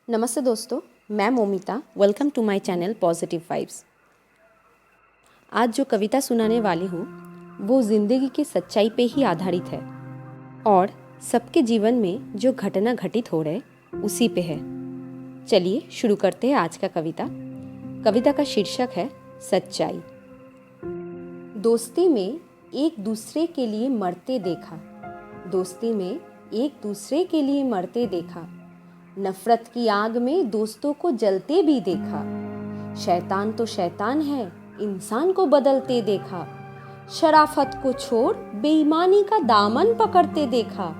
नमस्ते दोस्तों, मैं Momita. Welcome to my channel positive vibes. आज जो कविता सुनाने वाली हूँ वो ज़िंदगी की सच्चाई पे ही आधारित है और सबके जीवन में जो घटना घटित हो रहे उसी पे है। चलिए शुरू करते हैं आज का कविता का शीर्षक है सच्चाई। दोस्ती में एक दूसरे के लिए मरते देखा, दोस्ती में एक दूसरे के लिए मरते देखा, नफरत की आग में दोस्तों को जलते भी देखा। शैतान तो शैतान है, इंसान को बदलते देखा। शराफत को छोड़ बेईमानी का दामन पकड़ते देखा।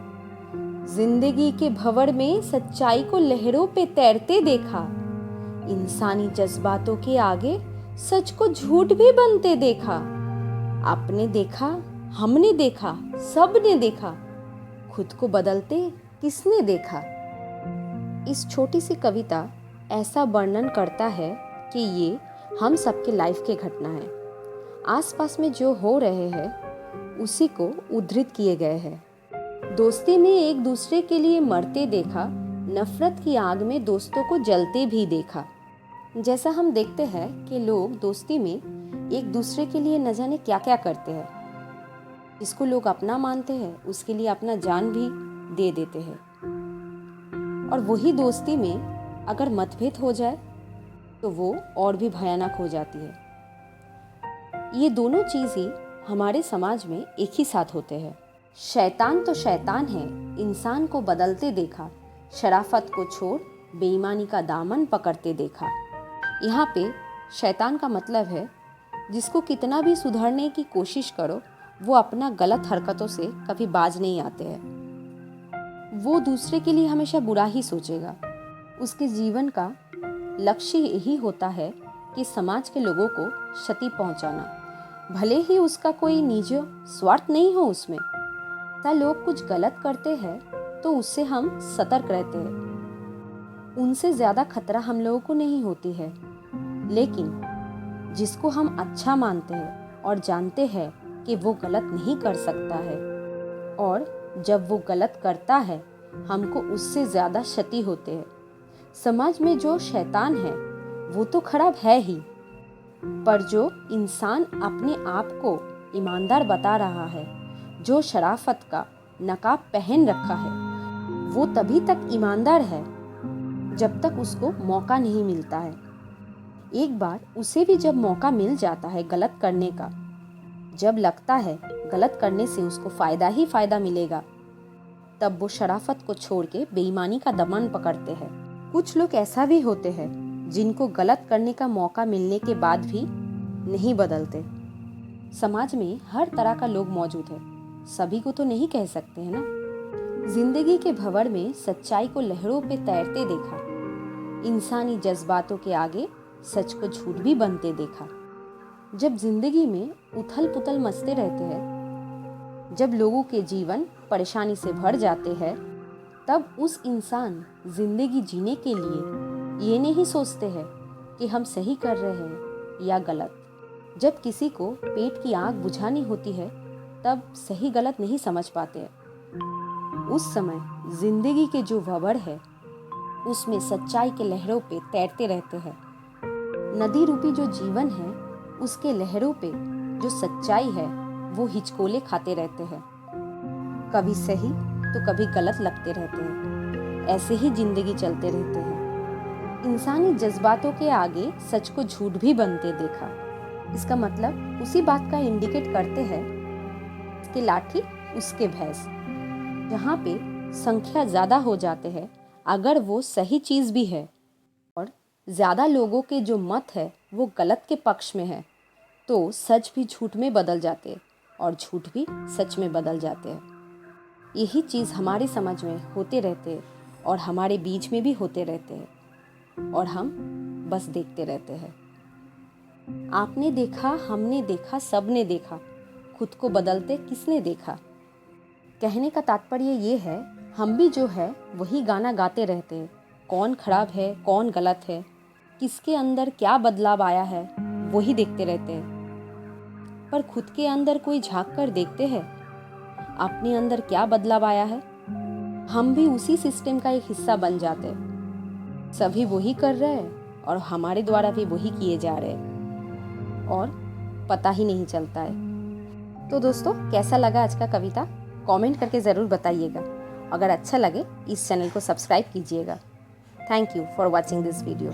जिंदगी के भंवर में सच्चाई को लहरों पे तैरते देखा। इंसानी जज्बातों के आगे सच को झूठ भी बनते देखा। आपने देखा, हमने देखा, सबने देखा, खुद को बदलते किसने देखा। इस छोटी सी कविता ऐसा वर्णन करता है कि ये हम सबके लाइफ के घटना है। आसपास में जो हो रहे हैं उसी को उद्धृत किए गए हैं। दोस्ती में एक दूसरे के लिए मरते देखा, नफरत की आग में दोस्तों को जलते भी देखा। जैसा हम देखते हैं कि लोग दोस्ती में एक दूसरे के लिए न जाने क्या क्या करते हैं। जिसको लोग अपना मानते हैं उसके लिए अपना जान भी दे देते हैं। और वही दोस्ती में अगर मतभेद हो जाए तो वो और भी भयानक हो जाती है। ये दोनों चीज़ ही हमारे समाज में एक ही साथ होते हैं। शैतान तो शैतान है, इंसान को बदलते देखा। शराफत को छोड़ बेईमानी का दामन पकड़ते देखा। यहाँ पे शैतान का मतलब है जिसको कितना भी सुधारने की कोशिश करो वो अपना गलत हरकतों से कभी बाज नहीं आते हैं। वो दूसरे के लिए हमेशा बुरा ही सोचेगा। उसके जीवन का लक्ष्य यही होता है कि समाज के लोगों को क्षति पहुंचाना, भले ही उसका कोई निजी स्वार्थ नहीं हो उसमें। क्या लोग कुछ गलत करते हैं तो उससे हम सतर्क रहते हैं। उनसे ज़्यादा खतरा हम लोगों को नहीं होती है। लेकिन जिसको हम अच्छा मानते हैं और जानते हैं कि वो गलत नहीं कर सकता है, और जब वो गलत करता है हमको उससे ज़्यादा क्षति होते हैं। समाज में जो शैतान है वो तो खराब है ही, पर जो इंसान अपने आप को ईमानदार बता रहा है, जो शराफत का नकाब पहन रखा है, वो तभी तक ईमानदार है जब तक उसको मौका नहीं मिलता है। एक बार उसे भी जब मौका मिल जाता है गलत करने का, जब लगता है गलत करने से उसको फ़ायदा ही फ़ायदा मिलेगा, तब वो शराफत को छोड़ के बेईमानी का दमन पकड़ते हैं। कुछ लोग ऐसा भी होते हैं जिनको गलत करने का मौका मिलने के बाद भी नहीं बदलते। समाज में हर तरह का लोग मौजूद है, सभी को तो नहीं कह सकते हैं ना। जिंदगी के भंवर में सच्चाई को लहरों पे तैरते देखा। इंसानी जज्बातों के आगे सच को झूठ भी बनते देखा। जब जिंदगी में उथल पुथल मचते रहते हैं, जब लोगों के जीवन परेशानी से भर जाते हैं, तब उस इंसान जिंदगी जीने के लिए ये नहीं सोचते हैं कि हम सही कर रहे हैं या गलत। जब किसी को पेट की आग बुझानी होती है तब सही गलत नहीं समझ पाते हैं। उस समय जिंदगी के जो भंवर है उसमें सच्चाई के लहरों पे तैरते रहते हैं। नदी रूपी जो जीवन है उसके लहरों पे जो सच्चाई है वो हिचकोले खाते रहते हैं। कभी सही तो कभी गलत लगते रहते हैं। ऐसे ही जिंदगी चलते रहते हैं। इंसानी जज्बातों के आगे सच को झूठ भी बनते देखा। इसका मतलब उसी बात का इंडिकेट करते हैं कि लाठी उसके भैंस। जहाँ पे संख्या ज़्यादा हो जाते हैं, अगर वो सही चीज़ भी है और ज़्यादा लोगों के जो मत है वो गलत के पक्ष में है, तो सच भी झूठ में बदल जाते हैं और झूठ भी सच में बदल जाते हैं। यही चीज़ हमारे समझ में होते रहते हैं और हमारे बीच में भी होते रहते हैं और हम बस देखते रहते हैं। आपने देखा, हमने देखा, सबने देखा, खुद को बदलते किसने देखा। कहने का तात्पर्य ये है, हम भी जो है वही गाना गाते रहते हैं। कौन खराब है, कौन गलत है, किसके अंदर क्या बदलाव आया है, वही देखते रहते हैं। पर खुद के अंदर कोई झांक कर देखते हैं अपने अंदर क्या बदलाव आया है। हम भी उसी सिस्टम का एक हिस्सा बन जाते हैं। सभी वही कर रहे हैं और हमारे द्वारा भी वही किए जा रहे हैं और पता ही नहीं चलता है। तो दोस्तों, कैसा लगा आज का कविता? कमेंट करके ज़रूर बताइएगा। अगर अच्छा लगे इस चैनल को सब्सक्राइब कीजिएगा। Thank you for watching this video.